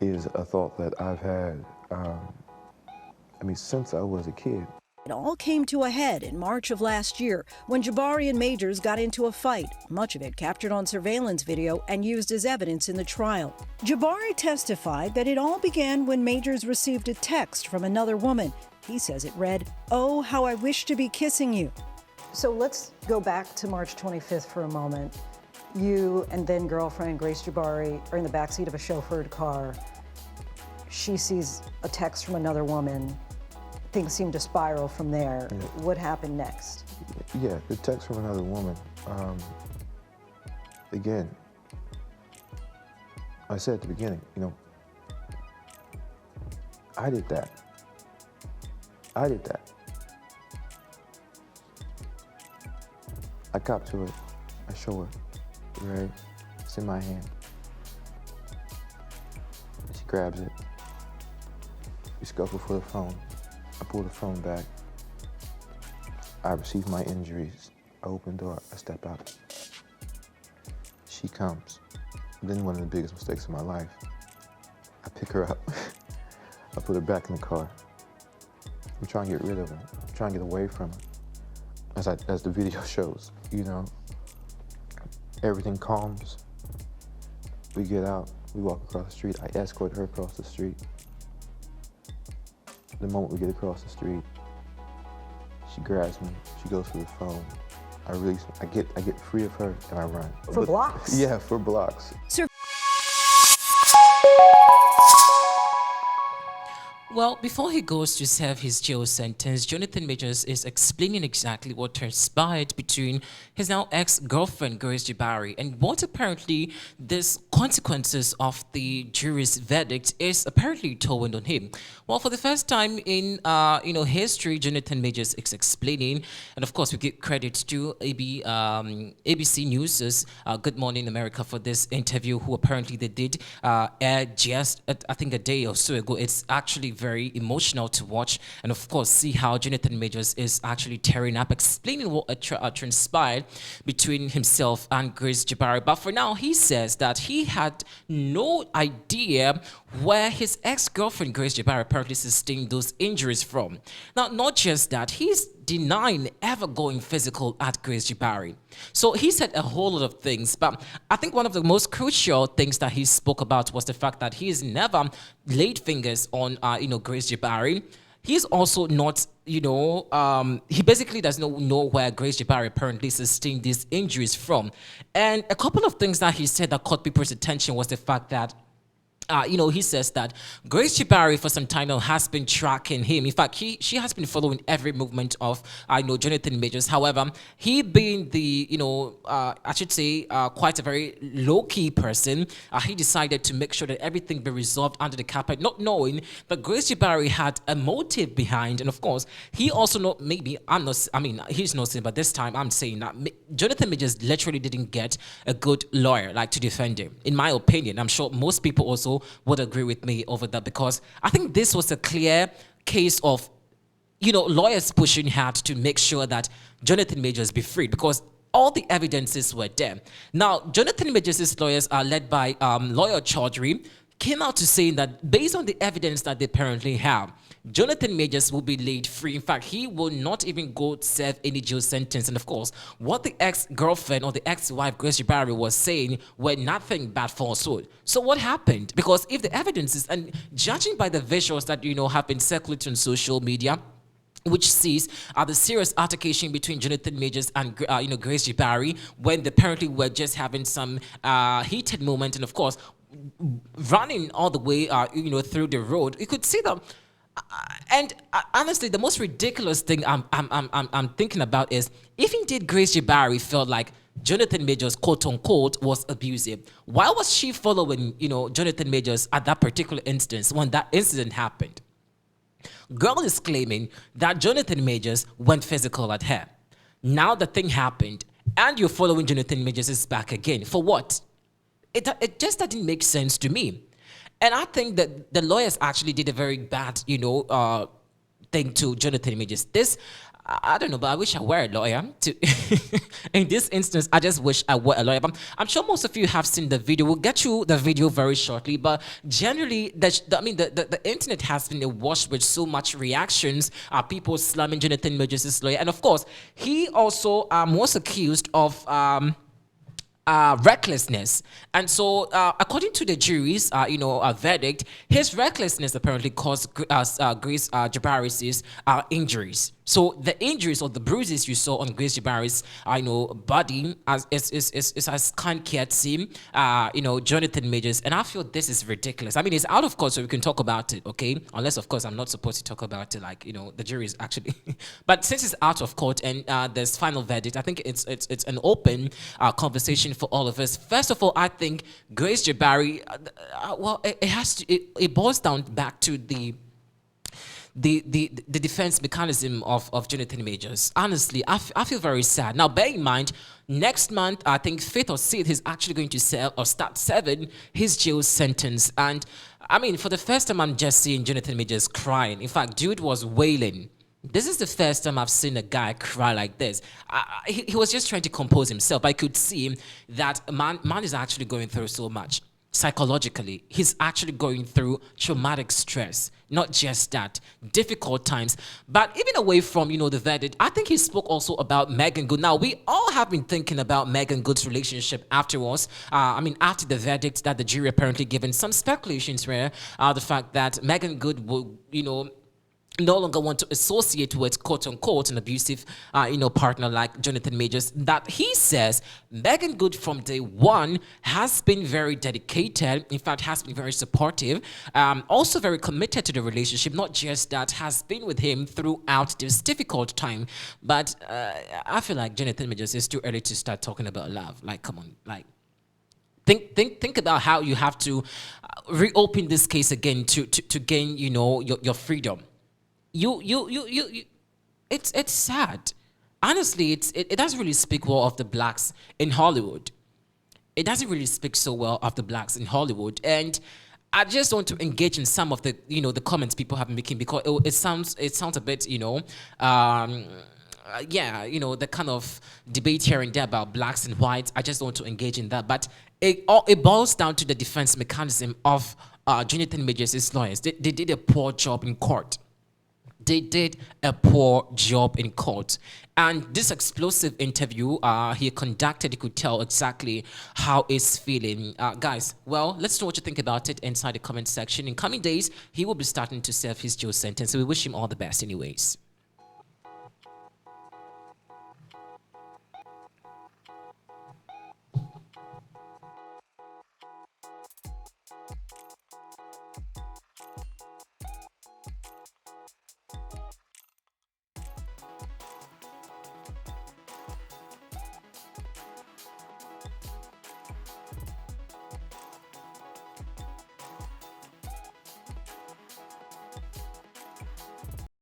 is a thought that I've had, since I was a kid. It all came to a head in March of last year when Jabari and Majors got into a fight, much of it captured on surveillance video and used as evidence in the trial. Jabari testified that it all began when Majors received a text from another woman. He says it read, "Oh, how I wish to be kissing you." So let's go back to March 25th for a moment. You and then girlfriend Grace Jabari are in the backseat of a chauffeured car. She sees a text from another woman. Things seem to spiral from there. Yeah. What happened next? Yeah, the text from another woman. Again, I said at the beginning, I did that. I cop to it. I show her, right? It's in my hand. She grabs it. We scuffle for the phone. I pull the phone back. I receive my injuries. I open the door, I step out. She comes. Then one of the biggest mistakes of my life. I pick her up. I put her back in the car. I'm trying to get rid of her. I'm trying to get away from her. As the video shows, everything calms. We get out, we walk across the street. I escort her across the street. The moment we get across the street, she grabs me, she goes for the phone. I release her. I get free of her and I run. For blocks? Yeah, for blocks. Well, before he goes to serve his jail sentence, Jonathan Majors is explaining exactly what transpired between his now ex-girlfriend, Grace Jabari, and what apparently this consequences of the jury's verdict is apparently towing on him. Well, for the first time in history, Jonathan Majors is explaining, and of course we give credit to ABC News' Good Morning America for this interview, who apparently they did air just I think a day or so ago. It's actually very emotional to watch, and of course see how Jonathan Majors is actually tearing up, explaining what transpired between himself and Grace Jabari. But for now, he says that he had no idea where his ex-girlfriend Grace Jabari apparently sustained those injuries from. Now, not just that, he's denying ever going physical at Grace Jabari. So he said a whole lot of things, but I think one of the most crucial things that he spoke about was the fact that he has never laid fingers on Grace Jabari. He's also not, he basically does not know where Grace Jabari apparently sustained these injuries from. And a couple of things that he said that caught people's attention was the fact that he says that Grace Jabari for some time now has been tracking him. In fact, she has been following every movement of Jonathan Majors. However, he being the quite a very low-key person, he decided to make sure that everything be resolved under the carpet, not knowing that Grace Jabari had a motive behind. And of course, he also he's not saying, but this time I'm saying that Jonathan Majors literally didn't get a good lawyer to defend him. In my opinion, I'm sure most people also would agree with me over that, because I think this was a clear case of lawyers pushing hard to make sure that Jonathan Majors be freed, because all the evidences were there. Now, Jonathan Majors' lawyers are led by lawyer Chaudhry, came out to say that based on the evidence that they apparently have, Jonathan Majors will be laid free. In fact, he will not even go serve any jail sentence. And of course, what the ex-girlfriend or the ex-wife Grace Jabari was saying were nothing but falsehood. So what happened? Because if the evidence is, and judging by the visuals that have been circulating on social media, which sees the serious altercation between Jonathan Majors and Grace Jabari, when they apparently were just having some heated moment, and of course running all the way through the road, you could see them. And honestly, the most ridiculous thing I'm thinking about is, if indeed Grace Jabari felt like Jonathan Majors, quote unquote, was abusive, why was she following Jonathan Majors at that particular instance when that incident happened? Girl is claiming that Jonathan Majors went physical at her. Now the thing happened, and you're following Jonathan Majors back again. For what? It just didn't make sense to me. And I think that the lawyers actually did a very bad, thing to Jonathan Majors. This I don't know, but I wish I were a lawyer. To in this instance, I just wish I were a lawyer. But I'm sure most of you have seen the video. We'll get you the video very shortly. But generally, the internet has been awash with so much reactions. People slamming Jonathan Majors' lawyer, and of course, he also was accused of recklessness. And so, according to the jury's, verdict, his recklessness apparently caused Grace Jabari's injuries. So the injuries or the bruises you saw on Grace Jabari's, body is as kind can't see, Jonathan Majors, and I feel this is ridiculous. I mean, it's out of court, so we can talk about it, okay? Unless, of course, I'm not supposed to talk about it, like the jury is actually. But since it's out of court and there's final verdict, I think it's an open conversation for all of us. First of all, I think Grace Jabari, it boils down back to the defense mechanism of Jonathan Majors. Honestly, I feel very sad. Now, bear in mind, next month, I think 5th or 6th, he's actually going to start serving his jail sentence. And I mean, for the first time, I'm just seeing Jonathan Majors crying. In fact, dude was wailing. This is the first time I've seen a guy cry like this. He was just trying to compose himself. I could see that man is actually going through so much. Psychologically, he's actually going through traumatic stress. Not just that, difficult times. But even away from, the verdict, I think he spoke also about Megan Good. Now, we all have been thinking about Megan Good's relationship afterwards. After the verdict that the jury apparently given, some speculations were the fact that Megan Good will, no longer want to associate with quote-unquote an abusive, partner like Jonathan Majors. That he says Megan Good from day one has been very dedicated. In fact, has been very supportive. Also very committed to the relationship. Not just that, has been with him throughout this difficult time. But I feel like Jonathan Majors is too early to start talking about love. Like, come on, like. Think about how you have to reopen this case again to gain, your freedom. It's sad. Honestly, it doesn't really speak well of the blacks in Hollywood. It doesn't really speak so well of the blacks in Hollywood. And I just want to engage in some of the, the comments people have been making, because it sounds a bit, the kind of debate here and there about blacks and whites. I just want to engage in that. But it boils down to the defense mechanism of Jonathan Majors' lawyers. They did a poor job in court. They did a poor job in court. And this explosive interview he conducted, you could tell exactly how he's feeling. Guys, well, let's know what you think about it inside the comment section. In coming days, he will be starting to serve his jail sentence. So we wish him all the best anyways.